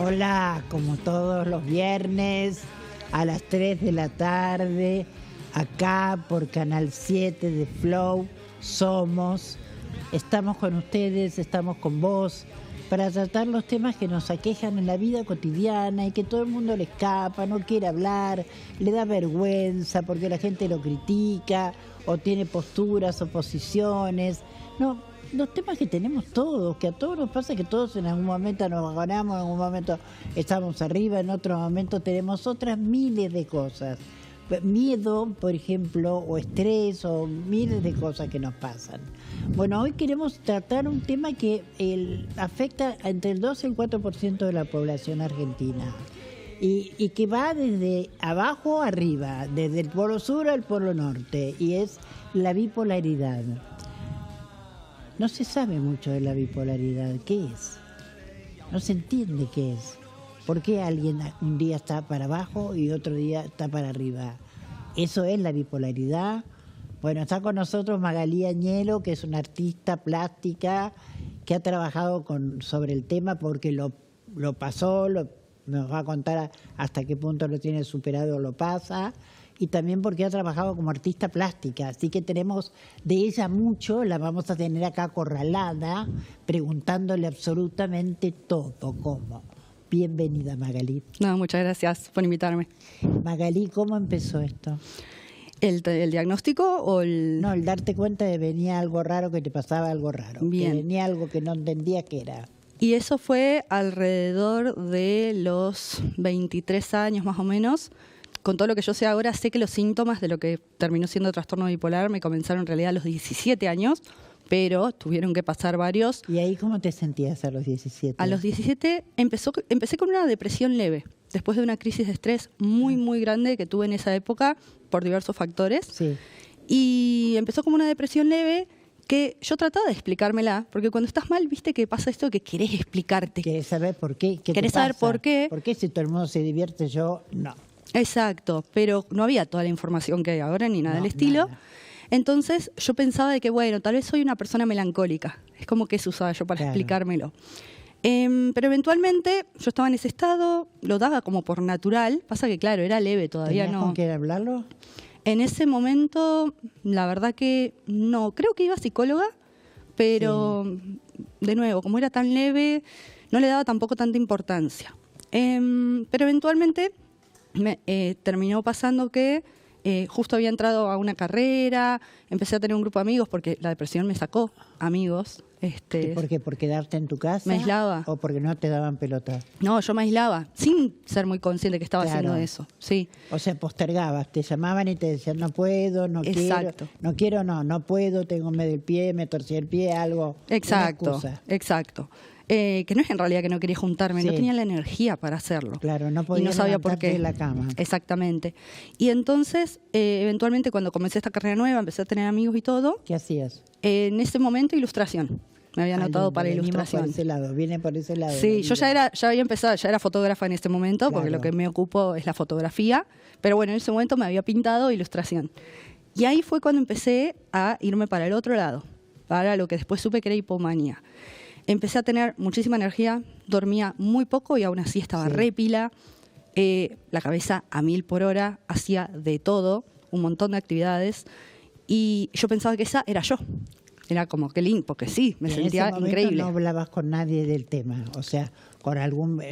Hola, como todos los viernes a las 3 de la tarde, acá por Canal 7 de Flow, estamos con ustedes, estamos con vos, para tratar los temas que nos aquejan en la vida cotidiana y que todo el mundo le escapa, no quiere hablar, le da vergüenza porque la gente lo critica o tiene posturas o posiciones. No, los temas que tenemos todos, que a todos nos pasa que todos en algún momento nos ganamos, en algún momento estamos arriba, en otro momento tenemos otras miles de cosas. Miedo, por ejemplo, o estrés, o miles de cosas que nos pasan. Bueno, hoy queremos tratar un tema que afecta entre el 2 y el 4% de la población argentina. Y que va desde abajo a arriba, desde el polo sur al polo norte, y es la bipolaridad. No se sabe mucho de la bipolaridad. ¿Qué es? No se entiende qué es. ¿Por qué alguien un día está para abajo y otro día está para arriba? Eso es la bipolaridad. Bueno, está con nosotros Magalí Añelo, que es una artista plástica que ha trabajado sobre el tema porque lo pasó, nos va a contar hasta qué punto lo tiene superado o lo pasa, y también porque ha trabajado como artista plástica. Así que tenemos de ella mucho, la vamos a tener acá acorralada, preguntándole absolutamente todo, ¿cómo? Bienvenida, Magalí. No, muchas gracias por invitarme. Magalí, ¿cómo empezó esto? ¿El diagnóstico o el...? No, el darte cuenta de que venía algo raro, que te pasaba algo raro. Bien. Que venía algo que no entendía qué era. Y eso fue alrededor de los 23 años más o menos. Con todo lo que yo sé ahora, sé que los síntomas de lo que terminó siendo trastorno bipolar me comenzaron en realidad a los 17 años, pero tuvieron que pasar varios. ¿Y ahí cómo te sentías a los 17? A los 17 empecé con una depresión leve, después de una crisis de estrés muy grande que tuve en esa época por diversos factores. Sí. Y empezó como una depresión leve que yo trataba de explicármela, porque cuando estás mal, viste que pasa esto que querés explicarte. ¿Querés saber por qué? ¿Qué Querés te pasa? saber por qué. ¿Por qué si todo el mundo se divierte, yo no? Exacto, pero no había toda la información que hay ahora ni nada del estilo. Nada. Entonces yo pensaba de que, bueno, tal vez soy una persona melancólica. Es como que eso usaba yo para explicármelo. Pero eventualmente yo estaba en ese estado, lo daba como por natural. Pasa que, claro, era leve, todavía ¿Tenías no. con quién hablarlo? En ese momento, la verdad que no. Creo que iba a psicóloga, pero de nuevo, como era tan leve, no le daba tampoco tanta importancia. Pero eventualmente terminó pasando que justo había entrado a una carrera, empecé a tener un grupo de amigos porque la depresión me sacó amigos. ¿Por qué? ¿Por quedarte en tu casa? Me aislaba. ¿O porque no te daban pelota? No, yo me aislaba, sin ser muy consciente que estaba haciendo eso. Sí. O sea, postergabas, te llamaban y te decían no puedo, no Exacto. quiero, no puedo, tengo medio el pie, me torcí el pie, algo. Exacto, una excusa. exacto. Que no es en realidad que no quería juntarme, no tenía la energía para hacerlo. Claro, no y podía no sabía por qué. de la cama. Exactamente. Y entonces, eventualmente, cuando comencé esta carrera nueva, empecé a tener amigos y todo. ¿Qué hacías? En ese momento, ilustración. Me había anotado para ilustración. Por ese lado, viene por ese lado. Sí, yo ya había empezado, ya era fotógrafa en este momento, porque lo que me ocupo es la fotografía. Pero bueno, en ese momento me había pintado ilustración. Y ahí fue cuando empecé a irme para el otro lado, para lo que después supe que era hipomanía. Empecé a tener muchísima energía, dormía muy poco y aún así estaba re pila, la cabeza a 1000 por hora, hacía de todo, un montón de actividades, y yo pensaba que esa era yo. Era como que lindo, porque sí, me sentía increíble. No hablabas con nadie del tema, o sea, con algún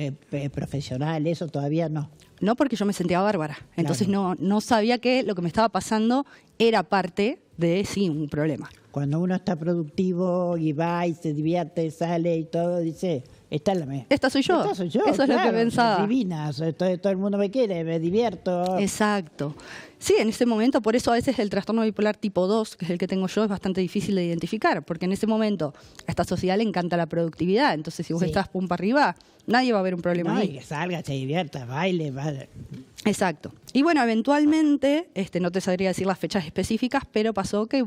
profesional, eso todavía no. No, porque yo me sentía bárbara, entonces no sabía que lo que me estaba pasando era parte de, sí, un problema. Cuando uno está productivo y va y se divierte, sale y todo, dice, esta es la mía. Esta soy yo. Eso es lo que pensaba. Divina, todo el mundo me quiere, me divierto. Exacto. Sí, en ese momento, por eso a veces el trastorno bipolar tipo 2, que es el que tengo yo, es bastante difícil de identificar, porque en ese momento a esta sociedad le encanta la productividad, entonces si vos estás pum para arriba, nadie va a ver un problema ahí. Y que salga, se divierta, baile, vale. Exacto. Y bueno, eventualmente, no te sabría decir las fechas específicas, pero pasó que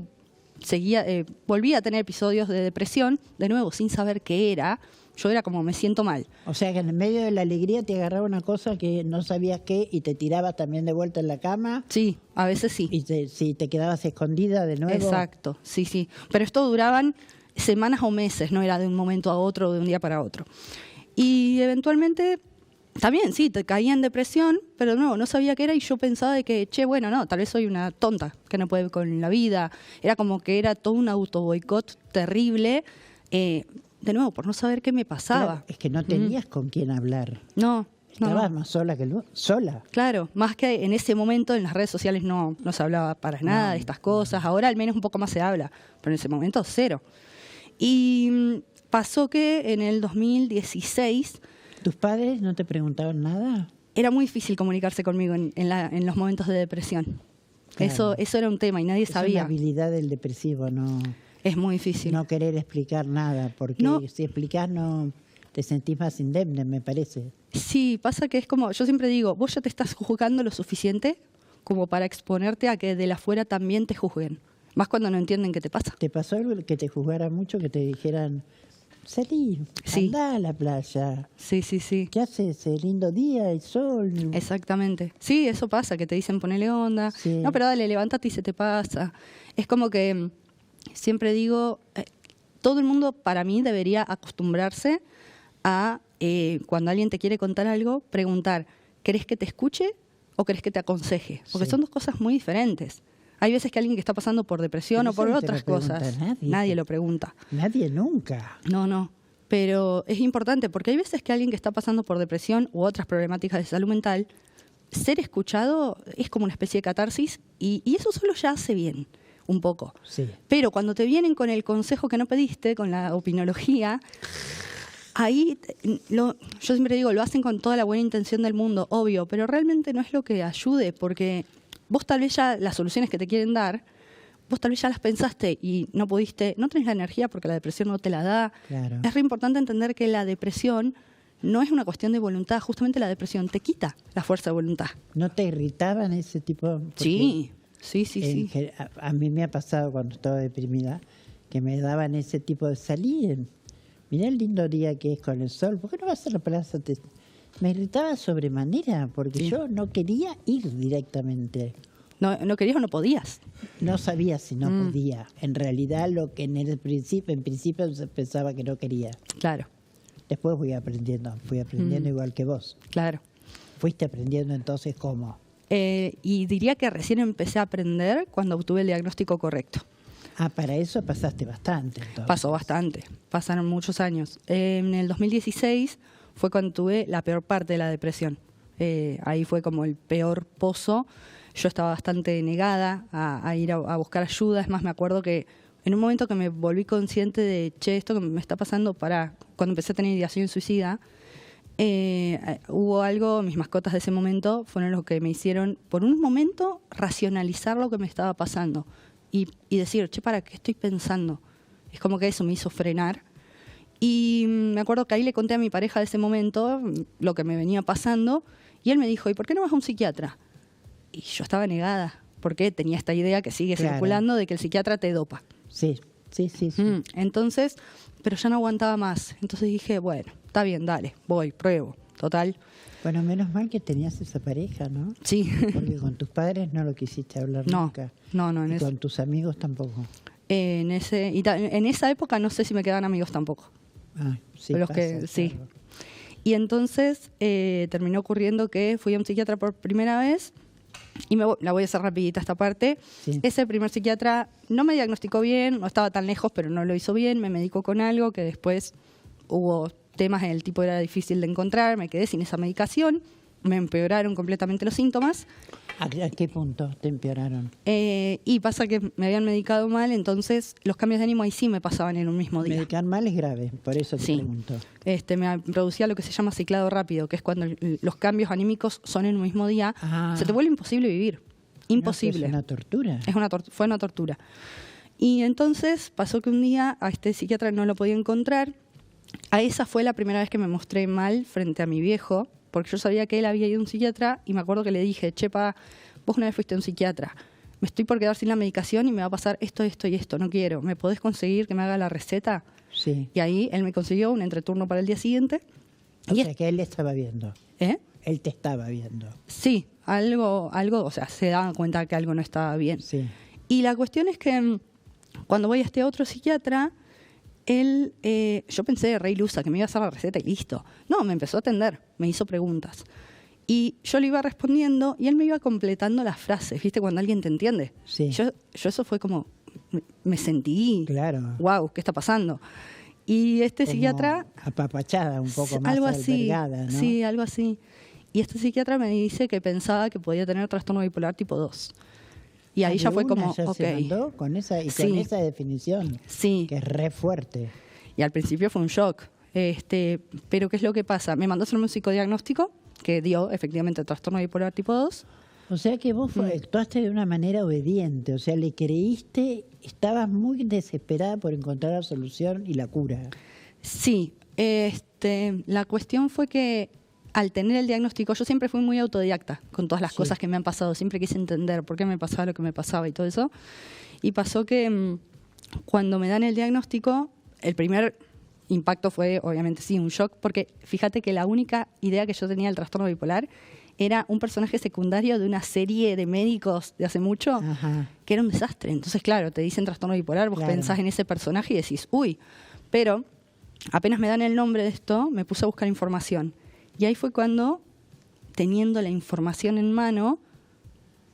volví a tener episodios de depresión, de nuevo, sin saber qué era. Yo era como, me siento mal. O sea que en el medio de la alegría te agarraba una cosa que no sabías qué y te tirabas también de vuelta en la cama. Sí, a veces sí. Y te quedabas escondida de nuevo. Exacto, sí. Pero esto duraban semanas o meses, no era de un momento a otro o de un día para otro. Y eventualmente también, sí, te caía en depresión, pero no sabía qué era y yo pensaba de que, bueno, no, tal vez soy una tonta que no puede con la vida. Era como que era todo un autoboicot terrible, de nuevo, por no saber qué me pasaba. Claro, es que no tenías con quién hablar. No. Estabas más sola que sola. Claro, más que en ese momento en las redes sociales no se hablaba para nada de estas cosas. Ahora al menos un poco más se habla, pero en ese momento cero. Y pasó que en el 2016... ¿Tus padres no te preguntaban nada? Era muy difícil comunicarse conmigo en los momentos de depresión. Claro. Eso era un tema y nadie sabía. Es una habilidad del depresivo, ¿no? Es muy difícil. No querer explicar nada, porque si explicás no te sentís más indemne, me parece. Sí, pasa que es como, yo siempre digo, vos ya te estás juzgando lo suficiente como para exponerte a que de la afuera también te juzguen. Más cuando no entienden qué te pasa. ¿Te pasó algo que te juzgaran mucho, que te dijeran... Salí, andá a la playa. Sí. ¿Qué haces? Lindo día, el sol. Exactamente. Sí, eso pasa, que te dicen ponele onda. Sí. No, pero dale, levántate y se te pasa. Es como que siempre digo, todo el mundo para mí debería acostumbrarse a, cuando alguien te quiere contar algo, preguntar, ¿querés que te escuche o querés que te aconseje? Porque son dos cosas muy diferentes. Hay veces que alguien que está pasando por depresión o por otras cosas, nadie lo pregunta. Nadie nunca. No. Pero es importante porque hay veces que alguien que está pasando por depresión u otras problemáticas de salud mental, ser escuchado es como una especie de catarsis y eso solo ya hace bien, un poco. Sí. Pero cuando te vienen con el consejo que no pediste, con la opinología, ahí yo siempre digo, lo hacen con toda la buena intención del mundo, obvio, pero realmente no es lo que ayude porque... Vos tal vez ya las soluciones que te quieren dar, vos tal vez ya las pensaste y no pudiste, no tenés la energía porque la depresión no te la da. Claro. Es re importante entender que la depresión no es una cuestión de voluntad, justamente la depresión te quita la fuerza de voluntad. ¿No te irritaban ese tipo? Sí. A mí me ha pasado cuando estaba deprimida que me daban ese tipo de salir. Mirá el lindo día que es con el sol, ¿por qué no vas a la plaza? Me irritaba sobremanera porque yo no quería ir directamente. ¿No querías o no podías? No sabía si no podía. En realidad lo que en principio pensaba que no quería. Claro. Después fui aprendiendo igual que vos. Claro. ¿Fuiste aprendiendo entonces cómo? Y diría que recién empecé a aprender cuando obtuve el diagnóstico correcto. Para eso pasaste bastante. Entonces. Pasó bastante, pasaron muchos años. En el 2016 fue cuando tuve la peor parte de la depresión. Ahí fue como el peor pozo. Yo estaba bastante negada a ir a buscar ayuda. Es más, me acuerdo que en un momento que me volví consciente de, esto que me está pasando, cuando empecé a tener ideación suicida, hubo algo, mis mascotas de ese momento fueron los que me hicieron, por un momento, racionalizar lo que me estaba pasando y decir, ¿para qué estoy pensando? Es como que eso me hizo frenar. Y me acuerdo que ahí le conté a mi pareja de ese momento lo que me venía pasando y él me dijo, ¿y por qué no vas a un psiquiatra? Y yo estaba negada, porque tenía esta idea que sigue circulando de que el psiquiatra te dopa. Sí. Entonces, pero ya no aguantaba más. Entonces dije, bueno, está bien, dale, voy, pruebo, total. Bueno, menos mal que tenías esa pareja, ¿no? Sí. Porque con tus padres no lo quisiste hablar nunca. No. Y con tus amigos tampoco. En esa época no sé si me quedaban amigos tampoco. Sí, sí. Y entonces terminó ocurriendo que fui a un psiquiatra por primera vez y la voy a hacer rapidita esta parte. Sí. Ese primer psiquiatra no me diagnosticó bien, no estaba tan lejos, pero no lo hizo bien, me medicó con algo que después hubo temas, el tipo era difícil de encontrar, me quedé sin esa medicación, me empeoraron completamente los síntomas. ¿A qué punto te empeoraron? Y pasa que me habían medicado mal, entonces los cambios de ánimo ahí sí me pasaban en un mismo día. Medicar mal es grave, por eso te pregunto. Me producía lo que se llama ciclado rápido, que es cuando los cambios anímicos son en un mismo día. Se te vuelve imposible vivir. Imposible. Es una tortura. Fue una tortura. Y entonces pasó que un día a este psiquiatra no lo podía encontrar. A esa fue la primera vez que me mostré mal frente a mi viejo, porque yo sabía que él había ido a un psiquiatra y me acuerdo que le dije, Chepa, vos una vez fuiste a un psiquiatra, me estoy por quedar sin la medicación y me va a pasar esto y esto, no quiero, ¿me podés conseguir que me haga la receta? Sí. Y ahí él me consiguió un entreturno para el día siguiente. O sea que él le estaba viendo. Él te estaba viendo. Sí, algo, o sea, se daban cuenta que algo no estaba bien. Sí. Y la cuestión es que cuando voy a este otro psiquiatra, yo pensé, re ilusa, que me iba a hacer la receta y listo. No, me empezó a atender, me hizo preguntas. Y yo le iba respondiendo y él me iba completando las frases, ¿viste? Cuando alguien te entiende. Sí. Yo eso fue como, me sentí, claro, wow, ¿qué está pasando? Y este como psiquiatra... apapachada, un poco más algo así, albergada, ¿no? sí, algo así. Y este psiquiatra me dice que pensaba que podía tener trastorno bipolar tipo 2. Y ahí ya fue como, ya ok. se mandó con esa, y Sí. con esa definición, Sí. que es re fuerte. Y al principio fue un shock. Pero ¿qué es lo que pasa? Me mandó a hacerme un psicodiagnóstico que dio efectivamente trastorno bipolar tipo 2. O sea que vos actuaste de una manera obediente, o sea, le creíste, estabas muy desesperada por encontrar la solución y la cura. Sí, la cuestión fue que al tener el diagnóstico, yo siempre fui muy autodidacta con todas las cosas que me han pasado, siempre quise entender por qué me pasaba lo que me pasaba y todo eso. Y pasó que cuando me dan el diagnóstico, el primer impacto fue, obviamente sí, un shock, porque fíjate que la única idea que yo tenía del trastorno bipolar era un personaje secundario de una serie de médicos de hace mucho, Ajá. que era un desastre. Entonces, claro, te dicen trastorno bipolar, vos Claro. pensás en ese personaje y decís, uy, pero apenas me dan el nombre de esto, me puse a buscar información. Y ahí fue cuando, teniendo la información en mano,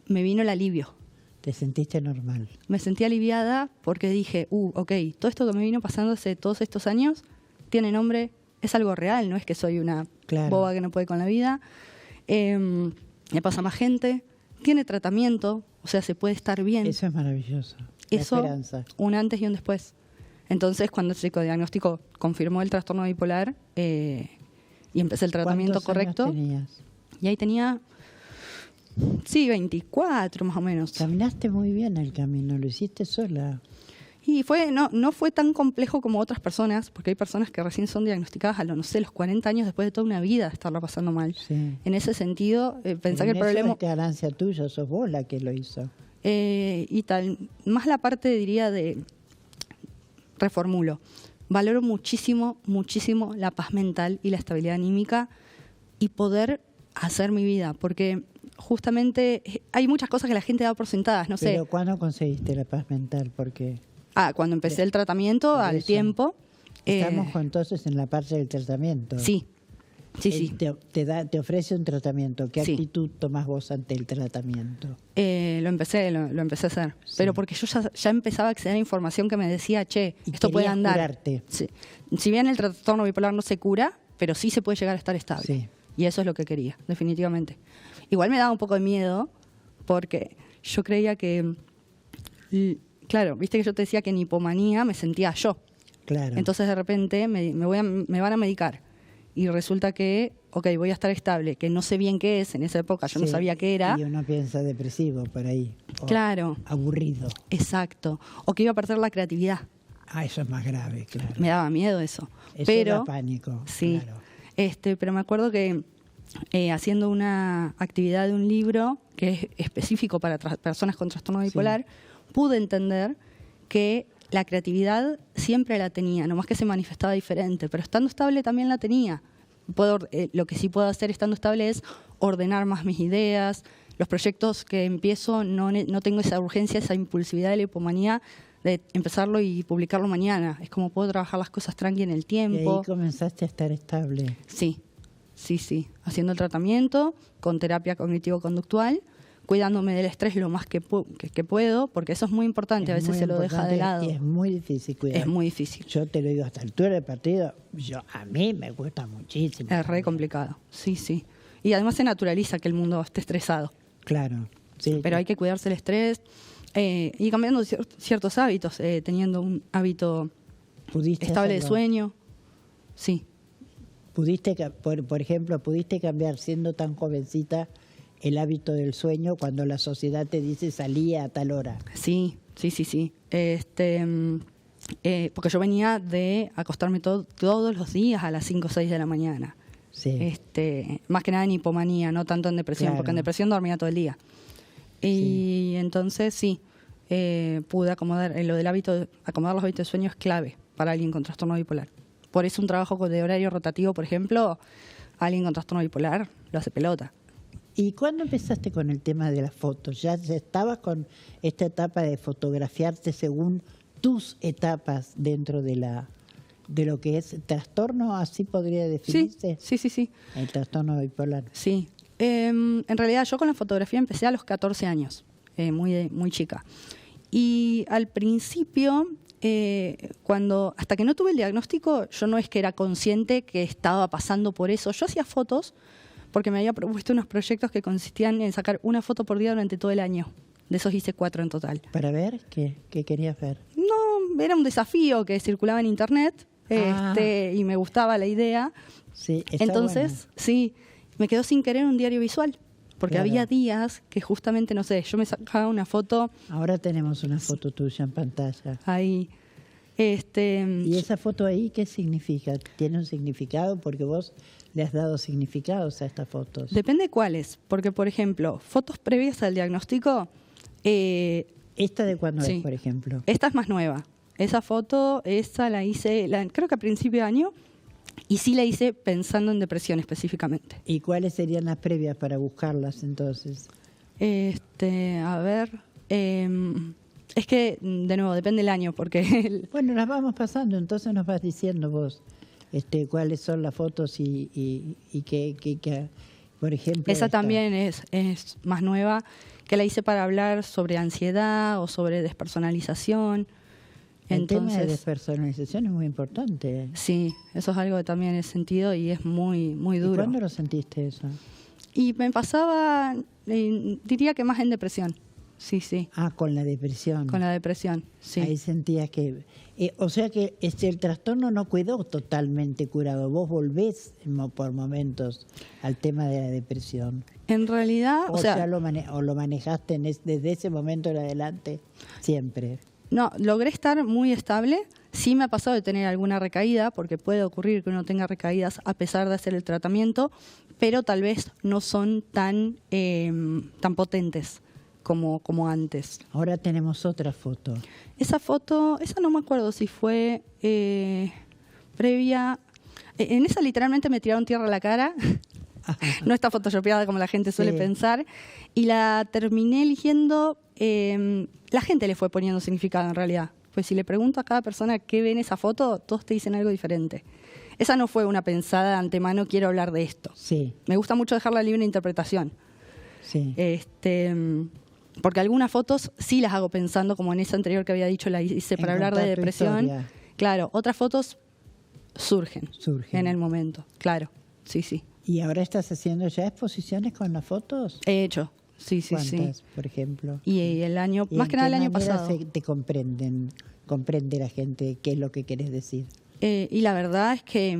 me vino el alivio. Te sentiste normal. Me sentí aliviada porque dije, ok, todo esto que me vino pasando hace todos estos años tiene nombre, es algo real, no es que soy una Claro. boba que no puede con la vida. Me pasa más gente, tiene tratamiento, o sea, se puede estar bien. Eso es maravilloso. La Eso, esperanza. un antes y un después. Entonces, cuando el psicodiagnóstico confirmó el trastorno bipolar y empecé el tratamiento ¿Cuántos años correcto, tenías? y ahí tenía, sí, 24 más o menos. Caminaste muy bien el camino, lo hiciste sola. Y no fue tan complejo como otras personas, porque hay personas que recién son diagnosticadas a los 40 años después de toda una vida de estarla pasando mal. Sí. En ese sentido, pensar que el En eso problema... es ganancia tuya, sos vos la que lo hizo. y tal, más la parte, diría, de... Reformulo. Valoro muchísimo, muchísimo la paz mental y la estabilidad anímica y poder hacer mi vida, porque justamente hay muchas cosas que la gente da por sentadas, no sé. Pero ¿cuándo conseguiste la paz mental? Porque Cuando empecé el tratamiento, por al eso. tiempo... estamos entonces en la parte del tratamiento. Sí, sí. Te ofrece un tratamiento. ¿Qué Sí. actitud tomás vos ante el tratamiento? Lo empecé a hacer. Sí. Pero porque yo ya empezaba a acceder a información que me decía, che, Y esto puede querías andar. curarte. Sí. Si bien el trastorno bipolar no se cura, pero sí se puede llegar a estar estable. Sí. Y eso es lo que quería, definitivamente. Igual me daba un poco de miedo, porque yo creía que... Claro, viste que yo te decía que en hipomanía me sentía yo. Claro. Entonces de repente me van a medicar. Y resulta que, voy a estar estable, que no sé bien qué es, en esa época yo no Sí, sabía qué era. Y uno piensa depresivo por ahí. O Claro. aburrido. Exacto. O que iba a perder la creatividad. Eso es más grave, claro. Me daba miedo eso. Eso pero da pánico. sí. Claro. Pero me acuerdo que haciendo una actividad de un libro que es específico para personas con trastorno bipolar, pude entender que la creatividad siempre la tenía, nomás que se manifestaba diferente, pero estando estable también la tenía. Lo que sí puedo hacer estando estable es ordenar más mis ideas. Los proyectos que empiezo no tengo esa urgencia, esa impulsividad de la hipomanía de empezarlo y publicarlo mañana. Es como puedo trabajar las cosas tranqui en el Y tiempo. ahí comenzaste a estar estable. Sí. Haciendo el tratamiento con terapia cognitivo-conductual, cuidándome del estrés lo más que puedo, porque eso es muy importante, a veces muy se lo deja de importante lado. Y es muy difícil cuidar. Es muy difícil. Yo te lo digo, hasta altura del partido, a mí me cuesta muchísimo. Es re complicado, sí. Y además se naturaliza que el mundo esté estresado. Claro. Sí. Pero hay que cuidarse el estrés y cambiando ciertos hábitos, teniendo un hábito ¿Pudiste estable de hacerlo? sueño. Sí. Por ejemplo, ¿pudiste cambiar siendo tan jovencita el hábito del sueño cuando la sociedad te dice salía a tal hora? Sí. Porque yo venía de acostarme todos los días a las 5 o 6 de la mañana. Sí. Más que nada en hipomanía, no tanto en depresión, Claro. porque en depresión dormía todo el día. Y entonces sí, pude acomodar lo del hábito, acomodar los hábitos de sueño es clave para alguien con trastorno bipolar. Por eso un trabajo de horario rotativo, por ejemplo, alguien con trastorno bipolar lo hace pelota. ¿Y cuándo empezaste con el tema de las fotos? ¿Ya estabas con esta etapa de fotografiarte según tus etapas dentro de la de lo que es trastorno, así podría definirse. Sí. El trastorno bipolar. Sí. En realidad yo con la fotografía empecé a los 14 años, muy chica. Y al principio, hasta que no tuve el diagnóstico, yo no es que era consciente que estaba pasando por eso. Yo hacía fotos porque me había propuesto unos proyectos que consistían en sacar una foto por día durante todo el año. De esos hice 4 en total. ¿Para ver qué querías ver? No, era un desafío que circulaba en internet y me gustaba la idea. Sí, está entonces, bueno. Sí, me quedó sin querer un diario visual. Porque Claro. había días que justamente, no sé, yo me sacaba una foto Ahora tenemos una foto tuya en pantalla. ahí. ¿Y esa foto ahí qué significa? ¿Tiene un significado? Porque vos le has dado significados a estas fotos. Depende cuáles. Porque, por ejemplo, fotos previas al diagnóstico... ¿Esta de cuándo sí. es, por ejemplo? Esta es más nueva. Esa foto, la hice, creo que a principio de año, y sí la hice pensando en depresión específicamente. ¿Y cuáles serían las previas para buscarlas entonces? A ver, es que, de nuevo, depende del año, porque... Bueno, las vamos pasando, entonces nos vas diciendo vos cuáles son las fotos y que, por ejemplo... Esa esta. también es más nueva, que la hice para hablar sobre ansiedad o sobre despersonalización. El tema de Entonces, despersonalización es muy importante. sí, eso es algo que también he sentido y es muy, muy ¿Y duro. cuándo lo sentiste eso? Y me pasaba, diría que más en depresión. Sí, Ah, con la depresión. con la depresión, sí. Ahí sentías que... o sea que el trastorno no quedó totalmente curado. Vos volvés por momentos al tema de la depresión. En realidad, O sea, lo manejaste desde ese momento en adelante, siempre. no, logré estar muy estable. Sí me ha pasado de tener alguna recaída, porque puede ocurrir que uno tenga recaídas a pesar de hacer el tratamiento, pero tal vez no son tan potentes como antes. Ahora tenemos otra foto. Esa foto, esa no me acuerdo si fue previa. En esa literalmente me tiraron tierra a la cara. No está photoshopeada como la gente suele Sí. pensar. Y la terminé eligiendo, la gente le fue poniendo significado en realidad. Pues si le pregunto a cada persona qué ve en esa foto, todos te dicen algo diferente. Esa no fue una pensada de antemano, quiero hablar de esto. Sí, Me gusta mucho dejarla libre de interpretación. sí. Porque algunas fotos sí las hago pensando, como en esa anterior que había dicho, la hice para hablar de contar tu depresión. historia. Claro, otras fotos surgen Surgen. en el momento, claro, sí. ¿Y ahora estás haciendo ya exposiciones con las fotos? He hecho, sí. ¿Cuántas, por ejemplo? Y el año, ¿Y más en que nada qué el año manera pasado. te comprende la gente qué es lo que querés decir? Y la verdad es que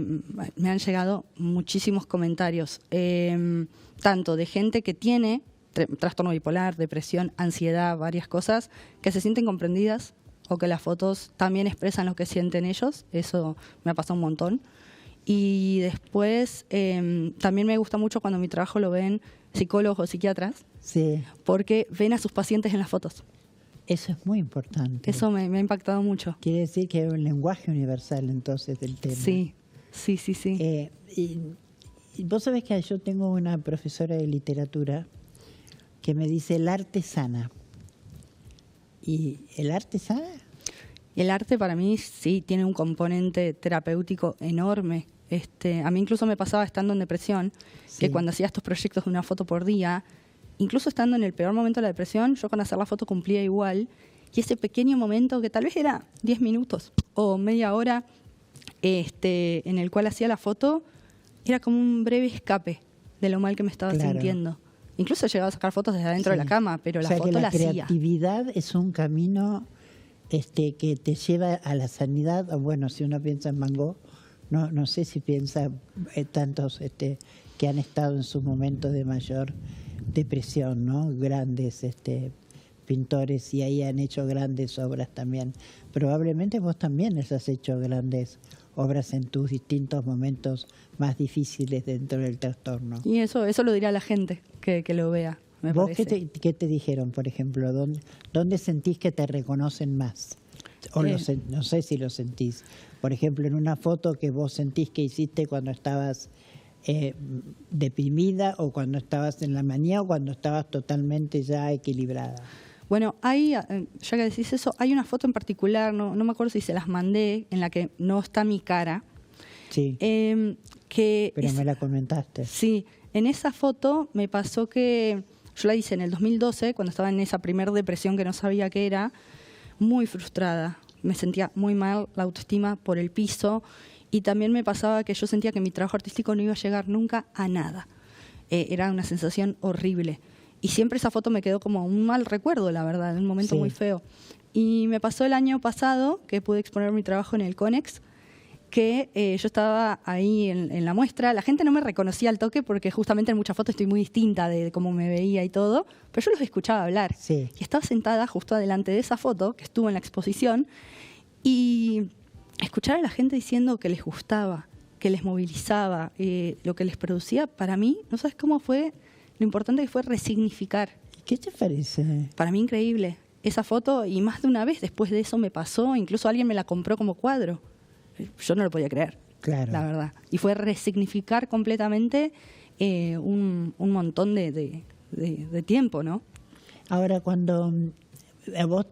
me han llegado muchísimos comentarios, tanto de gente que tiene trastorno bipolar, depresión, ansiedad, varias cosas, que se sienten comprendidas o que las fotos también expresan lo que sienten ellos. Eso me ha pasado un montón. Y después también me gusta mucho cuando mi trabajo lo ven psicólogos o psiquiatras, Sí, porque ven a sus pacientes en las fotos. eso es muy importante. Eso me ha impactado mucho. Quiere decir que hay un lenguaje universal entonces del tema. Sí. Y vos sabés que yo tengo una profesora de literatura que me dice el arte sana. ¿Y el arte sana? El arte para mí sí tiene un componente terapéutico enorme. A mí incluso me pasaba estando en depresión, Sí. que cuando hacía estos proyectos de una foto por día, incluso estando en el peor momento de la depresión, yo con hacer la foto cumplía igual. Y ese pequeño momento, que tal vez era 10 minutos o media hora, en el cual hacía la foto, era como un breve escape de lo mal que me estaba Claro. sintiendo. Incluso llegaba a sacar fotos desde adentro Sí. de la cama, pero O la sea que foto la la hacía. creatividad es un camino que te lleva a la sanidad. O bueno, si uno piensa en Van Gogh, no sé si piensa tantos que han estado en sus momentos de mayor depresión, ¿no? Grandes pintores, y ahí han hecho grandes obras también. Probablemente vos también has hecho grandes obras en tus distintos momentos más difíciles dentro del trastorno. Y eso lo dirá la gente que lo vea, me ¿Vos parece. qué te dijeron, por ejemplo? ¿Dónde sentís que te reconocen más? O no sé si lo sentís. Por ejemplo, en una foto que vos sentís que hiciste cuando estabas deprimida, o cuando estabas en la manía, o cuando estabas totalmente ya equilibrada. Bueno, hay, ya que decís eso, hay una foto en particular, no me acuerdo si se las mandé, en la que no está mi cara. Sí, pero me la comentaste. Sí, en esa foto me pasó que yo la hice en el 2012, cuando estaba en esa primer depresión que no sabía qué era, muy frustrada. Me sentía muy mal, la autoestima por el piso, y también me pasaba que yo sentía que mi trabajo artístico no iba a llegar nunca a nada. Era una sensación horrible. Y siempre esa foto me quedó como un mal recuerdo, la verdad, un momento muy feo. Y me pasó el año pasado que pude exponer mi trabajo en el Conex, que yo estaba ahí en la muestra. La gente no me reconocía al toque porque justamente en muchas fotos estoy muy distinta de cómo me veía y todo, pero yo los escuchaba hablar. Sí. Y estaba sentada justo adelante de esa foto que estuvo en la exposición y escuchar a la gente diciendo que les gustaba, que les movilizaba, lo que les producía, para mí, no sabes cómo fue, lo importante que fue resignificar. ¿Qué te parece? Para mí increíble. Esa foto, y más de una vez después de eso me pasó, incluso alguien me la compró como cuadro. Yo no lo podía creer, claro, la verdad. Y fue resignificar completamente un montón de tiempo, ¿no? Ahora, cuando a vos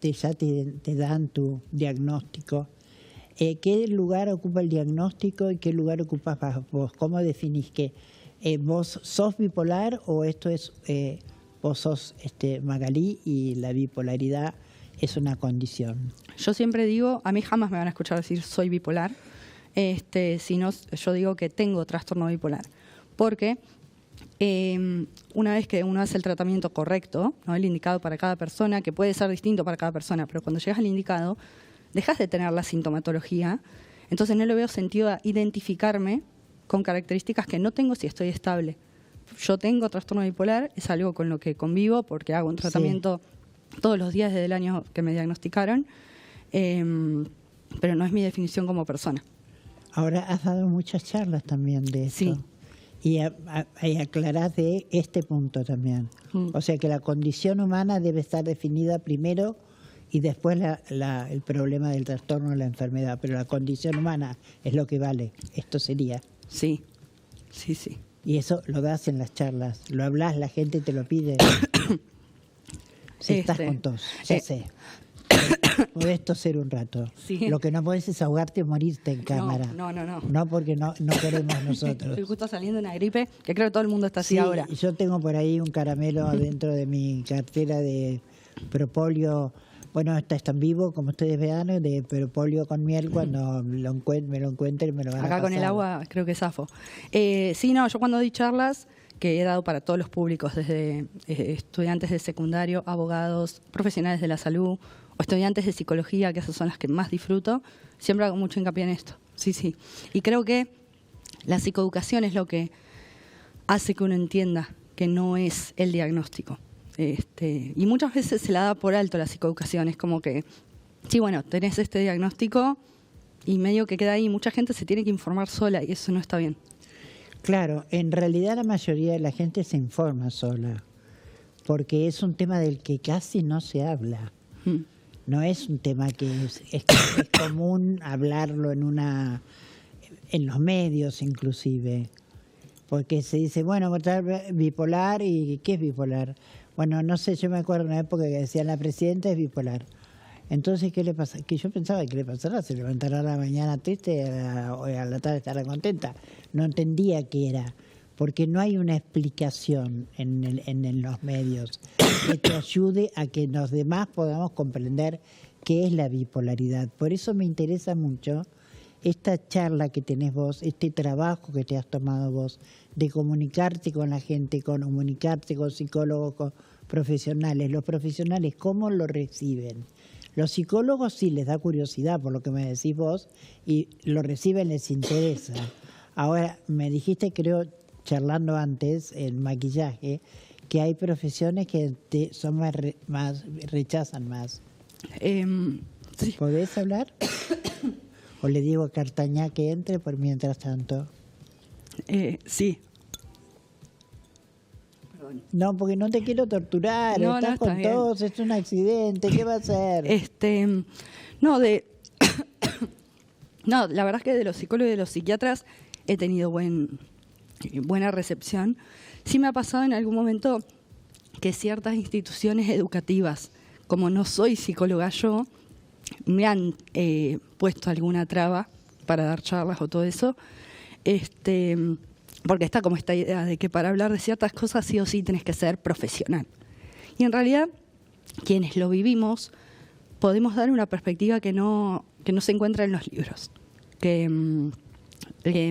ya te dan tu diagnóstico, ¿qué lugar ocupa el diagnóstico y qué lugar ocupas vos? ¿Cómo definís que vos sos bipolar o esto es vos sos Magalí y la bipolaridad es una condición? Yo siempre digo, a mí jamás me van a escuchar decir soy bipolar, sino yo digo que tengo trastorno bipolar, porque una vez que uno hace el tratamiento correcto, ¿no?, el indicado para cada persona, que puede ser distinto para cada persona, pero cuando llegas al indicado, dejas de tener la sintomatología, entonces no le veo sentido a identificarme con características que no tengo si estoy estable. Yo tengo trastorno bipolar, es algo con lo que convivo porque hago un tratamiento todos los días desde el año que me diagnosticaron, pero no es mi definición como persona. Ahora has dado muchas charlas también de eso. Sí. Y aclarás de este punto también. O sea que la condición humana debe estar definida primero y después el problema del trastorno o la enfermedad. Pero la condición humana es lo que vale. Esto sería. Sí, sí, sí. Y eso lo das en las charlas. Lo hablas, la gente te lo pide. Si estás con tos, ya sé. Podés toser un rato. Sí. Lo que no podés es ahogarte o morirte en cámara. No. No, porque no queremos nosotros. Estoy justo saliendo de una gripe, que creo que todo el mundo está así Sí, ahora. yo tengo por ahí un caramelo adentro de mi cartera de propóleo. Bueno, está en vivo, como ustedes vean, de propóleo con miel. Cuando me lo encuentren me lo van a pasar. Acá con el agua creo que zafo. Sí, no, yo cuando di charlas, que he dado para todos los públicos, desde estudiantes de secundario, abogados, profesionales de la salud o estudiantes de psicología, que esas son las que más disfruto, siempre hago mucho hincapié en esto. Sí. Y creo que la psicoeducación es lo que hace que uno entienda que no es el diagnóstico. Y muchas veces se la da por alto la psicoeducación. Es como que, sí, bueno, tenés este diagnóstico y medio que queda ahí. Mucha gente se tiene que informar sola y eso no está bien. Claro, en realidad la mayoría de la gente se informa sola, porque es un tema del que casi no se habla. No es un tema que es común hablarlo en los medios inclusive, porque se dice, bueno, bipolar, ¿y qué es bipolar? Bueno, no sé, yo me acuerdo de una época que decían la presidenta es bipolar. Entonces, ¿qué le pasa? Que yo pensaba que le pasará, se levantará a la mañana triste o a la tarde estará contenta. No entendía qué era, porque no hay una explicación en los medios que te ayude a que los demás podamos comprender qué es la bipolaridad. Por eso me interesa mucho esta charla que tenés vos, este trabajo que te has tomado vos, de comunicarte con la gente, comunicarte con psicólogos, con profesionales. Los profesionales, ¿cómo lo reciben? Los psicólogos sí les da curiosidad por lo que me decís vos y lo reciben, les interesa. Ahora, me dijiste, creo, charlando antes, en maquillaje, que hay profesiones que rechazan más. Sí. ¿Podés hablar? ¿O le digo a Cartañá que entre por mientras tanto? Sí. No, porque no te quiero torturar, No, estás con tos, es un accidente, ¿qué va a hacer? No, la verdad es que de los psicólogos y de los psiquiatras he tenido buena recepción. Sí me ha pasado en algún momento que ciertas instituciones educativas, como no soy psicóloga yo, me han puesto alguna traba para dar charlas o todo eso, porque está como esta idea de que para hablar de ciertas cosas sí o sí tenés que ser profesional. Y en realidad, quienes lo vivimos, podemos dar una perspectiva que no se encuentra en los libros. Que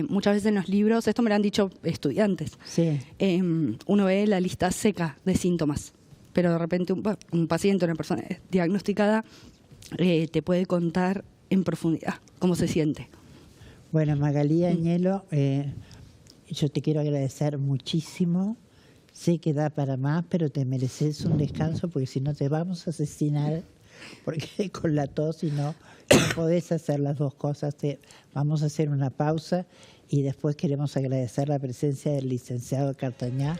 muchas veces en los libros, esto me lo han dicho estudiantes, Sí. Uno ve la lista seca de síntomas, pero de repente un paciente, una persona diagnosticada, te puede contar en profundidad cómo se siente. Bueno, Magalí Agnello, yo te quiero agradecer muchísimo. Sé que da para más, pero te mereces un descanso porque si no te vamos a asesinar, porque con la tos y no podés hacer las dos cosas. Vamos a hacer una pausa y después queremos agradecer la presencia del licenciado Cartañá,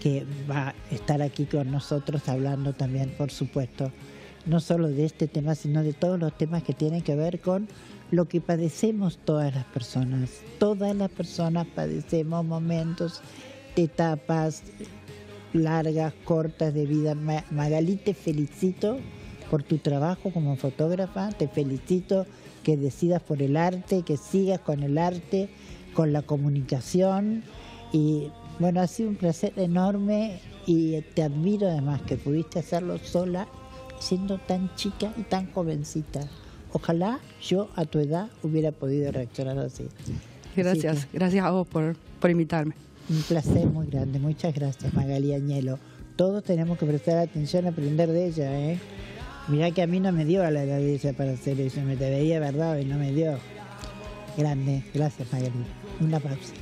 que va a estar aquí con nosotros hablando también, por supuesto, no solo de este tema, sino de todos los temas que tienen que ver con lo que padecemos todas las personas. Todas las personas padecemos momentos, etapas largas, cortas de vida. Magalí, te felicito por tu trabajo como fotógrafa, te felicito que decidas por el arte, que sigas con el arte, con la comunicación, y bueno, ha sido un placer enorme y te admiro además que pudiste hacerlo sola, siendo tan chica y tan jovencita. Ojalá yo a tu edad hubiera podido reaccionar así. Gracias, gracias a vos por invitarme. Un placer muy grande, muchas gracias, Magalí Agnello. Todos tenemos que prestar atención a aprender de ella, ¿eh? Mirá que a mí no me dio a la edad de ella para hacer eso, me te veía verdad y no me dio. Grande, gracias, Magalí. Una pausa.